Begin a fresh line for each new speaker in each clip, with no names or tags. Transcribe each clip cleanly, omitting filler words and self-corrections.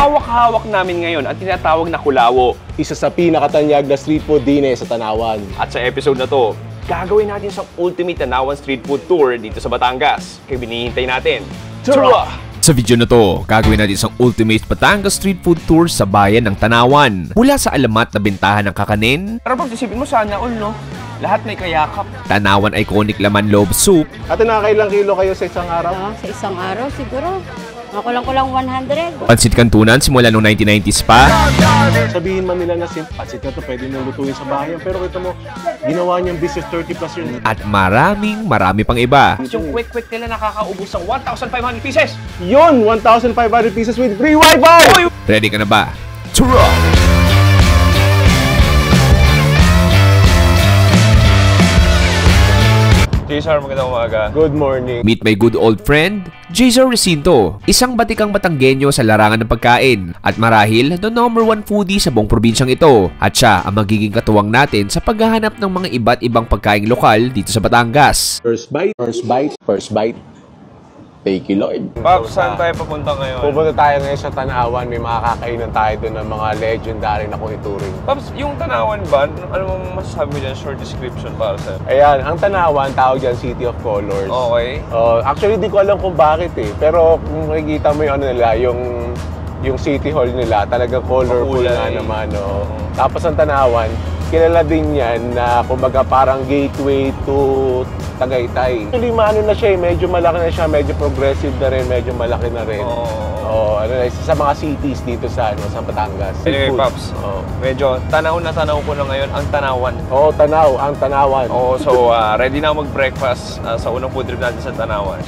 hawak-hawak namin ngayon ang tinatawag na kulawo.
Isa sa pinakatanyag na street food din sa Tanawan.
At sa episode na to, gagawin natin sa ultimate Tanawan street food tour dito sa Batangas. Kaya binihintay natin. Tara!
Sa video na to, gagawin natin isang ultimate Batangas street food tour sa bayan ng Tanawan. Mula sa alamat na bentahan ng kakanin.
Pero pag isipin mo sana all, no? Lahat may kayakap.
Tanawan iconic laman loob soup.
Ate, nakakailang kilo kayo sa isang araw?
Sa isang araw siguro. Kulang-kulang 100.
Pansit Kantunan simula noong 1990s pa.
Sabihin man nila na pansit na to pwede nang lutuin sa bayan. Pero kita mo, ginawa niyang business 30 plus years.
At marami pang iba.
Yung quick nila nakakaubos ng 1,500 pieces.
Yun! 1,500 pieces with free Wi-Fi!
Ready ka na ba? Tara!
Jason, magandang umaga.
Good morning.
Meet my good old friend, Jason Recinto, isang batikang Batanggenyo sa larangan ng pagkain at marahil the #1 foodie sa buong probinsyang ito. At siya ang magiging katuwang natin sa paghahanap ng mga iba't ibang pagkaing lokal dito sa Batangas.
First bite. Thank you, Lord.
Pops, saan tayo papunta ngayon?
Pupunta tayo ngayon sa Tanawan. May makakainan tayo doon ng mga legendary na kung ituring.
Pops, yung Tanawan ba? Ano mo masasabi mo dyan? Short description para sa'yo.
Ayan, ang Tanawan, tawag dyan City of Colors.
Okay.
Actually, di ko alam kung bakit Pero kung makikita mo yung ano nila, yung City Hall nila, talagang colorful na naman. Tapos ang Tanawan, kilala din yan na kumbaga parang gateway to Tagaytay. Actually, maano na siya medyo malaki na siya, medyo progressive na rin, medyo malaki na rin. Isa sa mga cities dito sa Batangas.
Anyway, Pops, medyo tanaw ko na ngayon ang Tanawan.
Ang Tanawan.
So ready na ako mag-breakfast sa unang food trip natin sa Tanawan.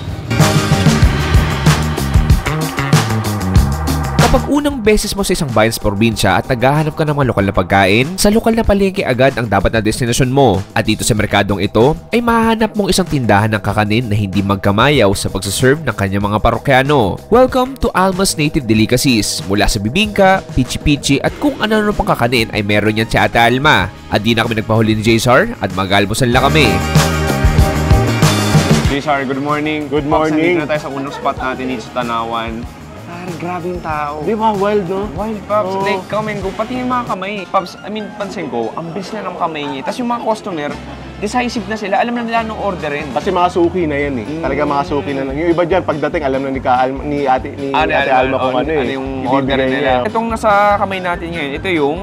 Kapag unang beses mo sa isang bayan sa probinsya at naghahanap ka ng mga lokal na pagkain, sa lokal na palengke agad ang dapat na destinasyon mo. At dito sa merkadong ito, ay mahanap mong isang tindahan ng kakanin na hindi magkamayaw sa pagsaserve ng kanyang mga parokyano. Welcome to Alma's Native Delicacies. Mula sa bibingka, pichi-pichi at kung ano-ano pang kakanin ay meron yan si Ate Alma. At di na kami nagpahuli ni Jaysar at mag-almusal na kami.
Jaysar, good morning.
Good morning.
Pops, nandito na tayo sa unang spot natin dito sa Tanawan. Grabe yung tao.
Di ba? Wild, no?
Wild, Pops. Like, come and go. Pati yung mga kamay. Pops, pansin ko, ang bilis na ng kamay niya. Tapos yung mga customer, decisive na sila. Alam na nila anong orderin.
Kasi mga suki na yan Talaga mga suki na lang. Yung iba dyan, pagdating, alam na ni Ate Alma kung ano
yung orderin nila. Itong nasa kamay natin ngayon,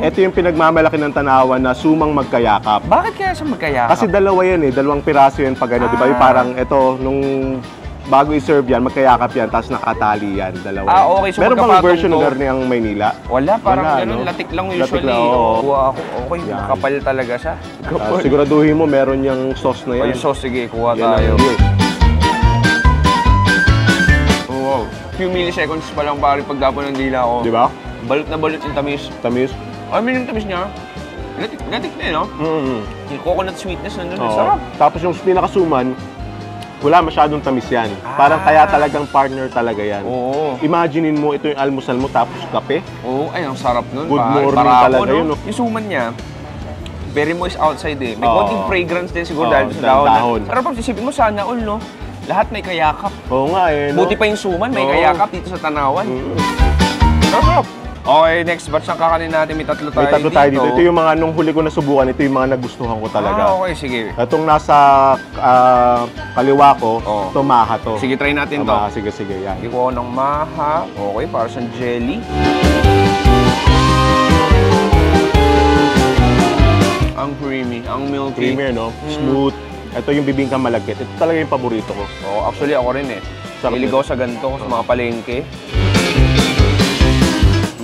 ito yung
pinagmamalaki ng Tanawan na sumang magkayakap.
Bakit kaya siya magkayakap?
Kasi dalawa yan dalawang piraso yan pag ano, di ba? Yung parang ito, nung bago i-serve yan, magkayakap yan, tapos nakatali yan, dalawa.
Okay. So
meron bang version ng garniang Maynila?
Wala, parang ganun, latik lang usually. Kuha ako, okay, kapal talaga siya.
Siguraduhin mo, meron yung sauce na yan.
Yung sauce, sige, kuha tayo. Wow, few milliseconds pa lang pare pagdapo ng dila ko.
Di ba?
Balot na balot yung tamis.
Tamis?
Yung tamis niya. Latik na Yung coconut sweetness nandun, sarap.
Tapos yung pinakasuman, wala masyadong tamis yan. Parang kaya talagang partner talaga yan. Imaginein mo, ito yung almusal mo tapos kape.
Ang sarap nun.
Good morning talaga yun.
Yung suman niya, very moist outside May konting fragrance din siguro dahil sa dahon. Sarap pag isipin mo sana all, no? Lahat may kayakap.
Oo nga
Buti pa yung suman, may kayakap dito sa Tanawan. Sarap! Okay, next batch ng kakanin natin. May tatlo tayo dito.
Ito yung mga nung huli ko nasubukan, ito yung mga nagustuhan ko talaga.
Okay, sige.
Itong nasa kaliwa ko, ito maha to.
Sige, try natin to.
Sige, yan.
Hindi ko ng maha. Okay, para siyang jelly. Ang creamy, ang milky.
Creamy, no? Smooth. Ito yung bibingkang malagkit. Ito talaga yung paborito ko.
Actually, ako rin Niligaw sa ganito sa mga palengke.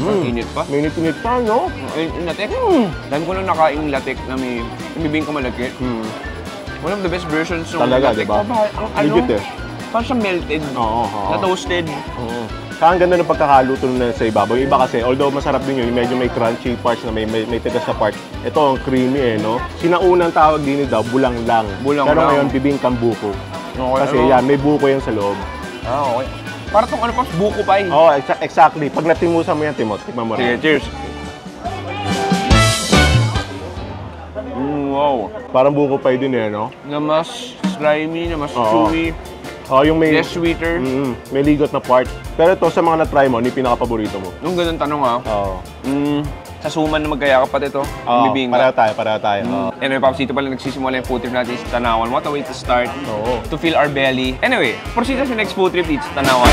Init pa.
Minit pa, no?
Latik. Dahil ko lang nakaing latik na may bibingka malagkit. One of the best versions ng
talaga,
latik.
diba? Legit
Parang siyang melted. Na toasted.
Kaya ang ganda ng pagkakaluto na sa ibabaw. Yung iba kasi, although masarap din yun, medyo may crunchy parts na may tigas na part. Ito ang creamy no? Sinaunang tawag din daw, bulang lang. Pero ngayon, bibingkang buko. Kasi yan, may buko yan sa loob.
Okay. Para itong buko pa
exactly. Pag natimusan mo yan, Timot, tikman mo rin.
Sige, cheers. Wow.
Parang buko pie din no?
Na mas slimy, na mas chewy.
Oh, yung may...
less sweeter.
May ligot na part. Pero ito, sa mga na-try mo, ano yung pinaka-paborito mo?
Nung ganun tanong ha,
Oo.
sa suman na magkaya ka pa ito, bibingka.
Pareho tayo.
Anyway, Pops, dito pala nagsisimula yung food trip natin sa Tanawan. What a way to start.
Oo.
To fill our belly. Anyway, proceed na sa next food trip dito sa Tanawan.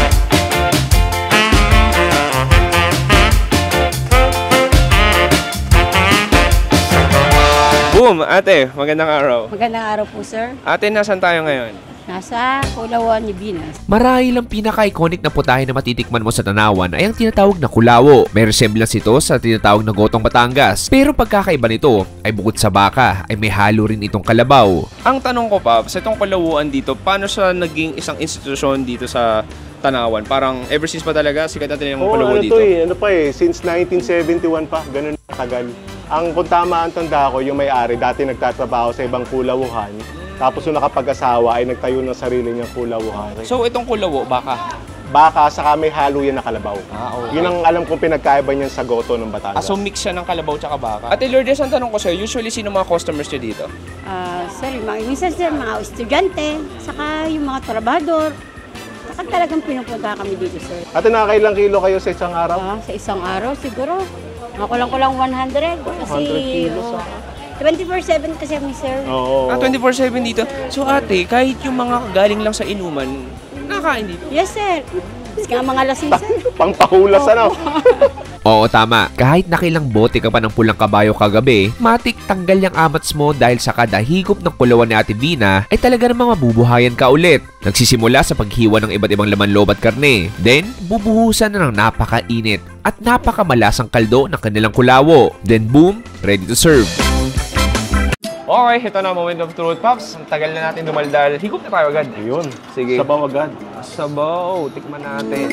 Boom! Ate, magandang araw.
Magandang araw po, sir.
Ate, nasan tayo ngayon?
Nasa Kulawan ni Venus.
Marahil ang pinaka-iconic na putahe na matitikman mo sa Tanawan ay ang tinatawag na kulawo. May resemblance ito sa tinatawag na gotong Batangas. Pero pagkakaiba nito ay bukod sa baka ay may halo rin itong kalabaw.
Ang tanong ko pa, sa itong kalawuan dito, paano siya naging isang institusyon dito sa Tanawan? Parang ever since pa talaga, sikat natin yung kalawo dito.
Ano pa eh, since 1971 pa, ganun katagal. Ang kung tama ang tanda ko, yung may-ari, dati nagtatrabaho sa ibang kulawuhan. Tapos yung nakapag-asawa ay nagtayo ng sarili niyang kulawuhan.
So itong kulawo, baka?
Baka, saka may halo yan na kalabaw.
Okay.
Yun ang alam kong pinagkaiba niyan sa goto ng Batangas.
So mix siya ng kalabaw tsaka baka. Ate Lourdes, ang tanong ko sa'yo, usually sino mga customers niyo dito?
Sir, minsan sir, mga estudyante, saka yung mga trabador. Saka talagang pinupunta kami dito, sir.
Ate, nakakailang kilo kayo sa isang araw?
Sa isang araw, siguro, makulang-kulang 100. Kasi,
100 kilos,
24/7 kasi kami, sir.
Oo.
24/7 dito. So ate, kahit yung mga galing lang sa inuman, nakakain dito?
Yes, sir. Kasi mga lasing, sir.
Pangpahulas, ano?
Oo, tama. Kahit nakilang bote ka pa ng pulang kabayo kagabi, matik tanggal yung amats mo dahil sa kada higop ng kulawan ni Ate Vina ay talaga namang mabubuhayan ka ulit. Nagsisimula sa paghiwa ng iba't ibang laman loob at karne. Then, bubuhusan na ng napakainit at napakamalasang kaldo ng kanilang kulawo. Then boom, ready to serve.
Okay, ito na moment of truth, Pops. Ang tagal na natin dumaldal. Higop na tayo agad.
Yun.
Sige.
Sabaw agad.
Sabaw. Tikman natin.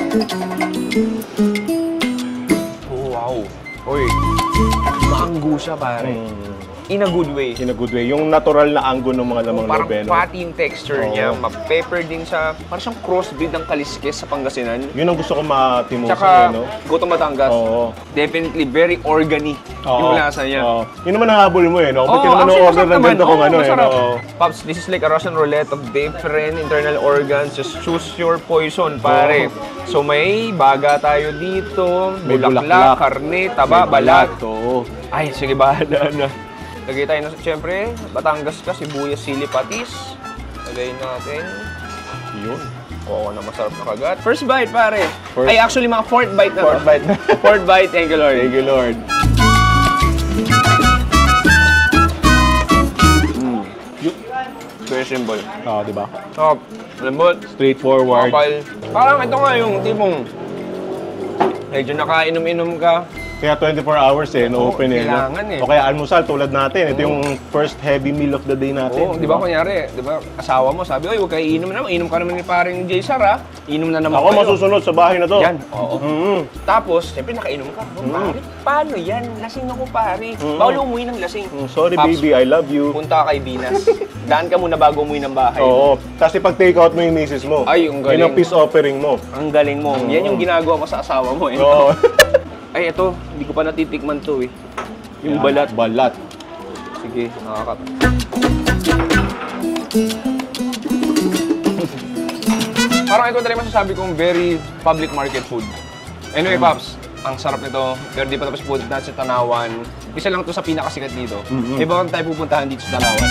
Oh, wow. Uy. Maanggo siya, pare. In a good way.
In a good way. Yung natural na anggo ng mga lamang
Parang
loob,
fatty yung texture niya. Ma-pepper din siya. Parang siyang crossbreed ng kaliskis sa Pangasinan.
Yun ang gusto ko matimusan,
Tsaka,
no?
Gotong Batangas.
Oo.
Definitely very organic yung lasa niya.
Oo. Yun naman ang habol mo eh, no? Ba't
Oo,
yun naman
actually,
ang order
masarap
ng
naman.
ganda kung
Oo,
ano eh,
masarap.
no?
Pops, this is like a Russian roulette of different internal organs. Just choose your poison, pare. So may baga tayo dito,
May
bulaklak,
bulaklak,
karne, taba, balat.
Oo.
Ay, sige, bahala na. Lagay tayo na, siyempre, Batangas ka, sibuyas, sili, patis. Lagay natin.
Yun.
Oo, na masarap na kagat. First bite, pare.
First-
Ay, actually, mga fourth bite na.
Fourth
to.
bite.
Fourth bite, thank you, Lord.
Thank you, Lord.
Very simple.
Oo, di ba?
Top, lambot,
Straightforward.
kapal. Parang ito nga yung tipong medyo nakainom-inom ka.
Kaya 24 hours eh, no-open eh. No?
kailangan eh.
O kaya almusal tulad natin. Ito yung first heavy meal of the day natin.
Oo, di ba kunyari, di ba, asawa mo sabi, oy, huwag kayo inom na naman. Inom ka naman ni paring Jay Sara. Inom na naman
Ako
kayo.
masusunod sa bahay na to.
Yan, oo. Tapos, siyempre nakainom ka. Oh, pare, paano yan? Lasing ako, pare. Bawal umuwi ng lasing.
Sorry
Pops,
baby, I love you.
Punta ka kay Binas. Daan ka muna bago umuwi ng bahay.
Oo. Tapos ipag-take out mo yung misis mo.
Ay, yung galing.
Yun ang peace offering mo.
Ang galing mo. Yan yung ginagawa ko sa asawa mo eh.
Oo.
Ay, ito, hindi ko pa natitikman to eh. Yung
Yan,
balat.
Balat.
Sige, nakakap. Parang ito talaga masasabi kong very public market food. Anyway, Pops, ang sarap nito. Pero di pa tapos food natin sa Tanawan. Isa lang to sa pinakasikat dito. Iba kang tayo pupuntahan dito sa Tanawan.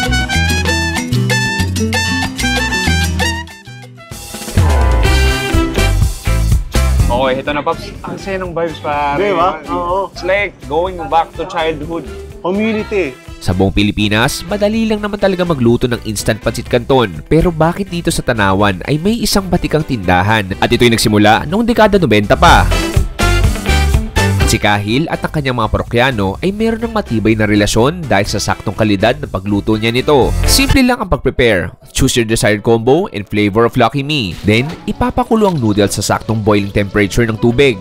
Okay, ito na, Pops. Ang saya ng vibes, pare.
Di ba? Oo.
It's like going back to childhood.
Community.
Sa buong Pilipinas, madali lang naman talaga magluto ng instant pancit canton. Pero bakit dito sa Tanawan ay may isang batikang tindahan? At ito'y nagsimula noong dekada 90 pa. Si Kahil at ang kanyang mga parokyano ay meron ng matibay na relasyon dahil sa saktong kalidad ng pagluto niya nito. Simple lang ang pag-prepare. Choose your desired combo and flavor of Lucky Me. Then, ipapakulo ang noodles sa saktong boiling temperature ng tubig.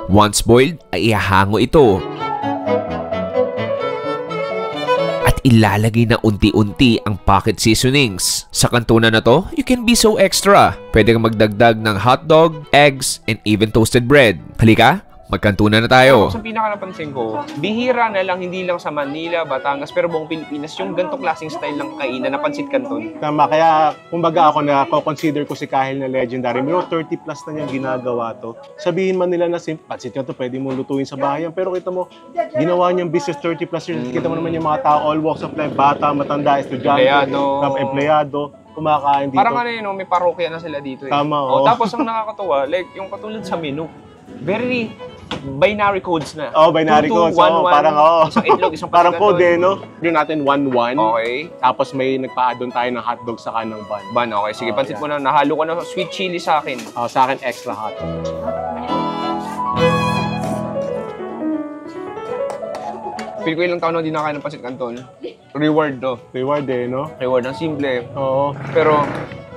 Once boiled, ay ihahango ito. At ilalagay na unti-unti ang pocket seasonings. Sa kantunan na to, you can be so extra. Pwede kang magdagdag ng hotdog, eggs, and even toasted bread. Halika, Magkantunan na tayo.
Sa pinaka napansin ko, bihira na lang, hindi lang sa Manila, Batangas, pero buong Pilipinas, yung ganitong klaseng style ng kainan na pansit canton.
Tama, kaya kumbaga ako na consider ko si Kahil na legendary. Pero 30 plus na niyang ginagawa to. Sabihin man nila na pansit ka to, pwede mo lutuin sa bahayan. Pero kita mo, ginawa niyang business 30 plus years. Kita mo naman yung mga tao, all walks of life, bata, matanda, estudyante, empleyado, kumakain dito.
Parang ano yun, may parokya na sila dito.
Tama, oo.
Tapos ang nakakatuwa, like yung katulad sa menu, very binary codes na.
Binary codes. Parang,
isang itlog, isang
parang
pasikan
code no? Doon natin 1-1.
Okay.
Tapos may nagpa-add-on tayo ng hotdog sa kanang bun.
Ban, okay. Sige, pansit mo na. Nahalo ko na sweet chili sa akin.
Sa akin, extra hot.
Feel ko ilang taon na hindi nakain ng pansit canton. Reward to.
Reward no?
Reward ng simple.
Oo.
Pero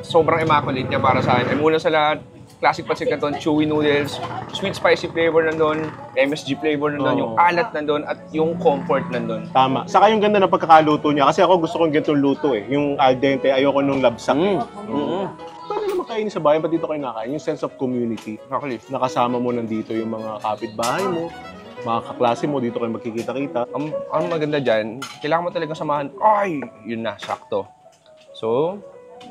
sobrang immaculate niya para sa akin. Ay, muna sa lahat, classic pancit canton, chewy noodles, sweet spicy flavor nandun, MSG flavor nandun, yung alat nandun, at yung comfort nandun.
Tama. Saka yung ganda ng pagkakaluto niya. Kasi ako gusto kong ganitong luto Yung al dente, ayoko nung labsak Pwede naman kainin sa bayan, ba't dito kayo nakain? Yung sense of community.
Actually,
Nakasama mo nandito yung mga kapitbahay mo, mga kaklase mo, dito kayo magkikita-kita.
ang maganda dyan, kailangan mo talagang samahan. Ay! Yun na, sakto. So,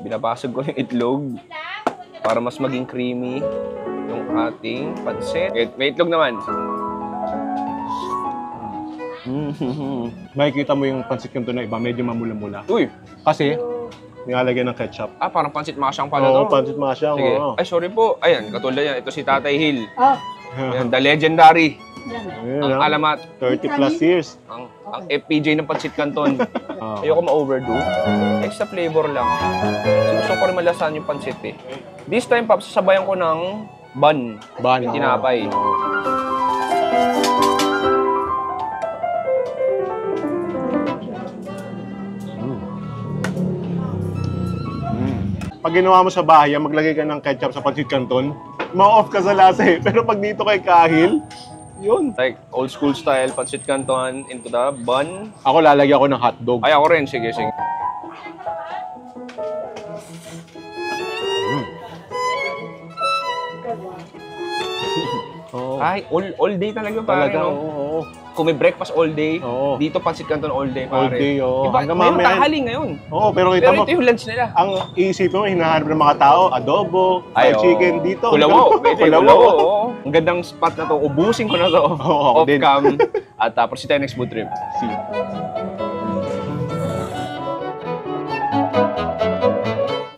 binabasag ko yung itlog para mas maging creamy yung ating pansit. May itlog naman.
Makikita mo yung pansit canton na iba, medyo mamula-mula.
Uy!
Kasi, nilalagyan ng ketchup.
Parang pansit masyang pala
Oo,
to.
pansit masyang.
Sige.
Oo.
Ay, sorry po. Ayan, katulad yan. Ito si Tatay Hill.
Oh,
Ayan, the legendary.
Ayun,
Ang alamat.
30 plus years.
Ang FPJ ng pansit canton. Ayoko ma-overdo. Extra flavor lang. Gusto ko rin malasahan yung pansit This time, Pops, sasabayan ko ng bun.
Bun.
Yung tinapay.
Pag ginawa mo sa bahay, maglagay ka ng ketchup sa pansit canton, ma-off ka sa lasa Pero pag dito kay Kahil, yun.
Like, old school style, pansit canton into the bun.
Ako lalagyan ko ng hotdog.
Ay, ako rin. Sige, sige. Ay, all day talaga, pare,
Talaga,
no?
oo.
Kung may breakfast all day,
Oo.
dito pansit canton all day, pare.
All day, oo.
Iba,
Hanggang
mayroon
mamaya.
tanghali ngayon.
Oo, pero kita
Pero
mo,
ito yung lunch nila.
ang iisipin mo, hinahanap ng mga tao, adobo,
Ay,
fried
oo.
chicken dito.
Kulawo. Pwede,
Kulawo.
kulawo. Oo. Ang gandang spot na to. Ubusin ko na to.
Oo, ako din.
Off-cam. At tapos si Tenex Food Trip.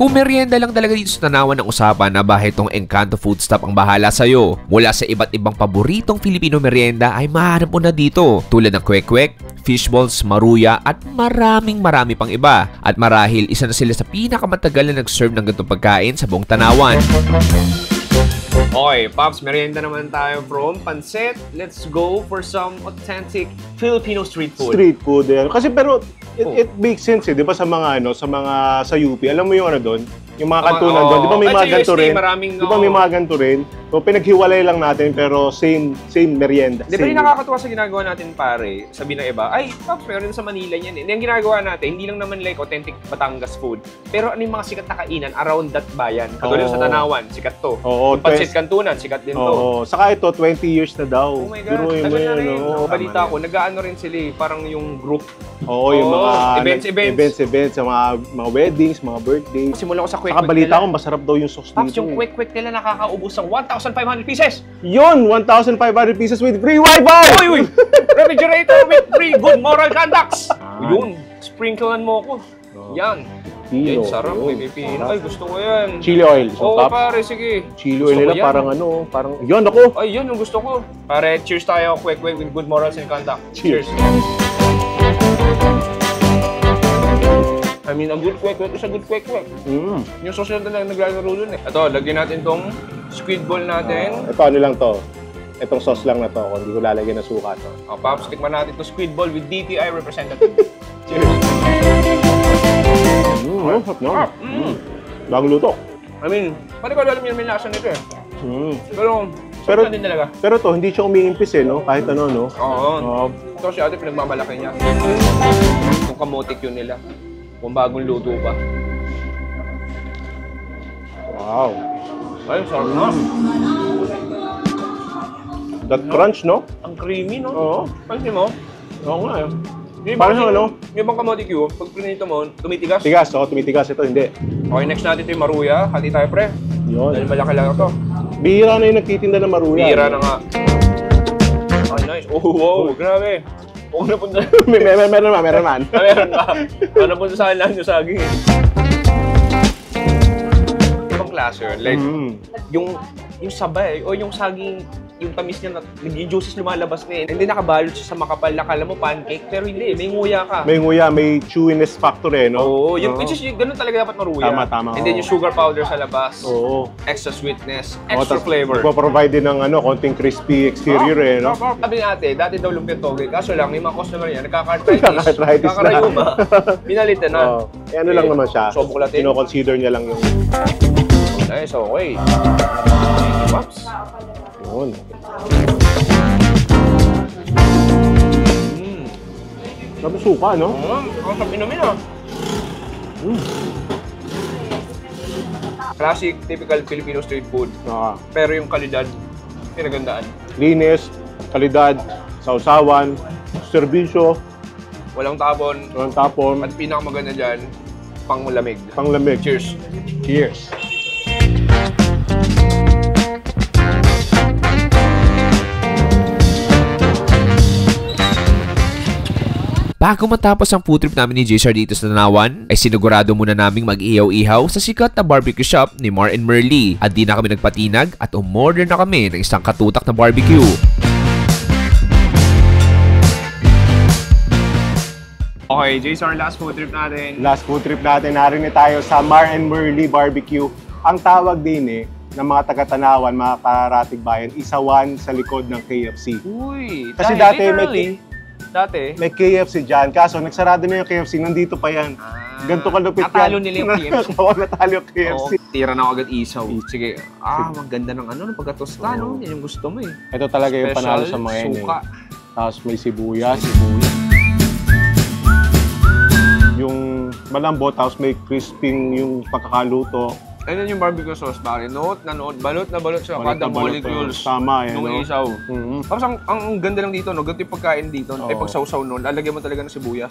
Kung merienda lang talaga dito sa Tanawan ng usapan na bahay itong Encanto Food Stop ang bahala sa'yo. Mula sa iba't ibang paboritong Filipino merienda ay mahanap mo na dito. Tulad ng kwek-kwek, fishballs, maruya at marami pang iba. At marahil isa na sila sa pinakamatagal na nag-serve ng ganitong pagkain sa buong Tanawan.
Okay, Pops, merienda naman tayo from Pansit. Let's go for some authentic Filipino street food.
Street food. Kasi pero, it makes sense di ba sa mga sa UP, alam mo yung doon? Yung mga kantunan doon, di ba may mga ganito rin? Di ba may mga ganito rin? So pinaghiwalay lang natin pero same merienda.
Di ba yung nakakatuwa sa ginagawa natin, pare? Sabi ng iba, ay, Pops, meron sa Manila yan. Hindi ang ginagawa natin, hindi lang naman like authentic Batangas food. Pero ano yung mga sikat na kainan around that bayan? Katulad sa Tanawan, sikat to.
Oo,
Pansit Cantunan, sikat din to.
Oo, saka ito 20 years na daw.
Oh my God, tagal na rin. Balita ko, nag-ano rin sila parang yung group.
Oo, yung mga
events.
sa mga weddings, mga birthdays.
Simula ko sa quick
Saka balita ko, masarap daw yung sauce
Pops,
dito.
yung quick nila nakakaubos ng 1,500 pieces.
Yun! 1,500 pieces with free Wi-Fi!
Uy! Refrigerator with free good moral conducts. Yun, sprinklean mo ko. Yan.
Pino.
Yan, sarap. May pipino. Ay, gusto ko yan.
Chili oil. So,
Oo, pare, sige.
Chili
Gusto
oil
ko
nila
yan.
parang yun ako.
Ay, yun yung gusto ko. Pare, cheers tayo. Quick with good morals and conduct.
Cheers.
I mean, a good quick is a good quick. Yung sauce na lang naglalaro dun Ito, lagyan natin tong squid ball natin.
Ito ano lang to. Itong sauce lang na to. Kung hindi ko lalagyan ng suka to.
O, Pops, tikman natin to squid ball with DTI representative. Cheers.
Sarap na. Bagong luto.
I mean, pwede ko alam yun may lasa nito Pero din talaga.
Pero to, hindi siya umiimpis no? Kahit ano, no?
Oo. Ito si ate, pinagmamalaki niya. Yung kamotik yun nila. Kung bagong luto pa.
Wow.
Ay, sarap na.
That crunch, no?
Ang creamy, no?
Oo.
Pansin mo?
Oo nga, eh.
Yung
Parang
ibang-
ano?
Yung ibang kamote Q, pag prinito mo, tumitigas.
Tigas, tumitigas. Ito, hindi.
Okay, next natin ito yung maruya. Hati tayo, pre. Dahil
Yun.
malaki lang ito.
Bihira na yung nagtitinda ng maruya.
Bira na nga. Ay, nice. Oh, wow. Grabe. Oo na punta.
Meron man.
Meron ba? Ano punta sa akin lang yung saging eh. Ibang klase yun. Like, yung sabay o yung saging, yung tamis niya, yung juices lumalabas na eh. Hindi nakabalot siya sa makapal na kala mo pancake, pero hindi, may nguya ka.
May nguya, may chewiness factor eh, no?
Oo, yung which is ganun talaga dapat maruya.
Tama,
And then yung sugar powder sa labas,
Oo.
extra sweetness,
Oo,
extra
tas
flavor.
Magpo-provide din ng konting crispy exterior eh, no?
Sabi natin, dati daw lumpia toge, kaso lang, may mga customer yan, nagkaka-arthritis,
Nagkaka-arthritis na.
nagkakarayuma, pinalitan na.
Oo. Eh, ano lang naman siya.
So, buklatin.
Kino-consider niya lang yung...
Nice, okay. Thank you, Pops.
Yun. Sabi suka, no?
Ang sarap inumin ah. Classic, typical Filipino street food. Pero yung kalidad, pinagandaan.
Linis, kalidad, sausawan, serbisyo,
Walang tapon.
walang tapon,
At pinakamaganda dyan, panglamig.
panglamig.
Cheers.
Cheers.
Bago matapos ang food trip namin ni JSR dito sa Tanawan, ay sinigurado muna naming mag-ihaw-ihaw sa sikat na barbecue shop ni Mar and Merly. At di na kami nagpatinag at umorder na kami ng isang katutak na barbecue.
Okay, JSR, last food trip natin.
Last food trip natin, narinig tayo sa Mar and Merly Barbecue. Ang tawag din ng mga taga-Tanawan, mga karatig bayan, isawan sa likod ng KFC.
Uy,
Kasi
dahil
dati
dati,
may KFC dyan, kaso nagsarado na yung KFC, nandito pa yan. Ganto kalupit yan.
natalo nila yung KFC.
Oo, natalo yung KFC.
Oo, tira na ako agad isaw. Sige, maganda ng ano, pagkatosta, no? Yan yung gusto mo eh.
Ito talaga yung panalo sa mga yan.
suka.
Tapos may sibuyas. Yung malambot, tapos may crisping yung pagkakaluto.
Ayun yung barbecue sauce, pare. Balot na balot siya.
Balot
Kada
na balot
molecules.
to. Tama, yan,
Nung
no?
isaw.
Mhm.
Tapos ang ganda lang dito, no? Ganito yung pagkain dito. Ay,
Oo.
pag sausaw nun, lalagyan mo talaga ng sibuyas.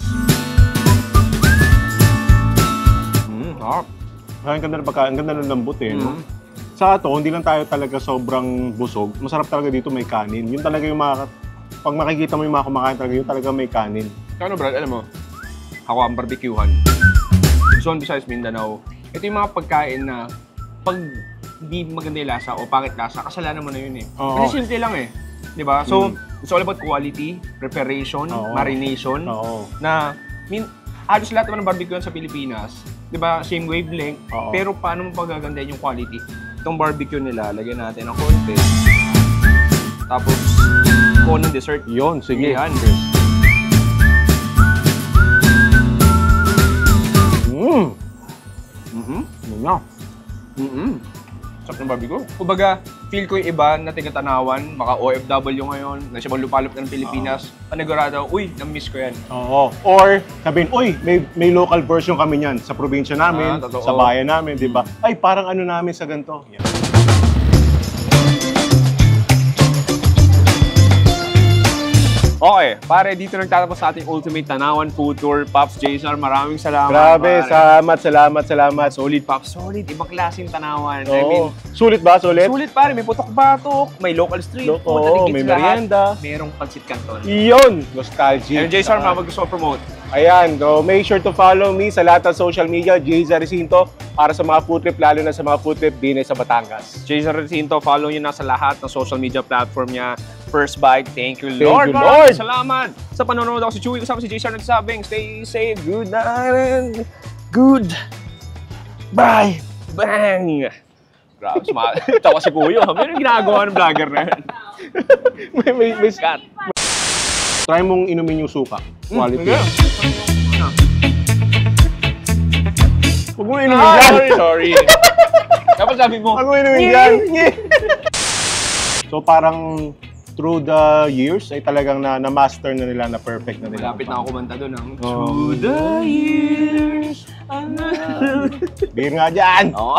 Harap.
Ang ganda ng pagkain, ang ganda ng lambot eh. No?
Mhm.
Sa ato, hindi lang tayo talaga sobrang busog. Masarap talaga dito may kanin. Yun talaga yung mga... Pag makikita mo yung mga kumakain talaga, yun talaga may kanin.
Ano, Brad, alam mo, ako ang barbecuehan. Zone besides Mindanao. Ito yung mga pagkain na pag hindi maganda yung lasa o pangit lasa, kasalanan mo na yun eh.
Oo.
Kasi simple lang eh. Di ba? So, it's all about quality, preparation,
Oo.
marination,
Oo.
na halos lahat naman ng barbecue sa Pilipinas, di ba, same wavelength,
Oo.
pero paano mo pagagandahin yung quality? Itong barbecue nila, lagyan natin ng konti. Tapos, ng dessert.
Yun, sige.
Yan.
Yun na.
Sarap ng barbecue. Kumbaga, feel ko yung iba na taga-Tanawan, mga OFW ngayon, na siya lupalop ng Pilipinas, panigurado, uy, na-miss ko yan.
Oo. Or sabihin, uy, may local version kami niyan sa probinsya namin,
Totoo.
sa bayan namin, di ba? Ay, parang ano namin sa ganito. Yan.
Okay, pare, dito nagtatapos sa ating Ultimate Tanawan Food Tour. Pops, JSR, maraming salamat.
Grabe,
pare.
salamat.
Solid, Pops. Solid. Ibang klaseng Tanawan.
Oo.
I mean,
Sulit ba? Sulit?
sulit, pare. May putok-batok, may local street food,
Oo,
natigit
may
sa lahat.
merienda.
Merong pancit canton.
Iyon! Nostalgia.
Ayun, JSR, mga gusto ko promote.
Ayan, so make sure to follow me sa lahat ng social media, Jay Zaricinto, para sa mga food trip, lalo na sa mga food trip din sa Batangas.
JSR Recinto, follow nyo na sa lahat ng social media platform niya. First Bite, thank you,
Thank
Lord.
you,
Maraming
Lord.
Salamat. Sa panonood ako si Chewy, kasama si JSR nagsabing, stay safe, good night, and good bye. Bang! Grabe, tawa si Kuya. Meron ginagawa ng vlogger na yan.
may
Cut.
Try mong inumin yung suka. Quality. Huwag mo inumin yan.
Sorry. Dapat sabi mo,
Huwag mo inumin yan. So parang through the years ay talagang na-master na nila, na perfect na nila.
malapit na ako kumanta doon ng
Oh.
Through the years.
Beer nga dyan.
Oo.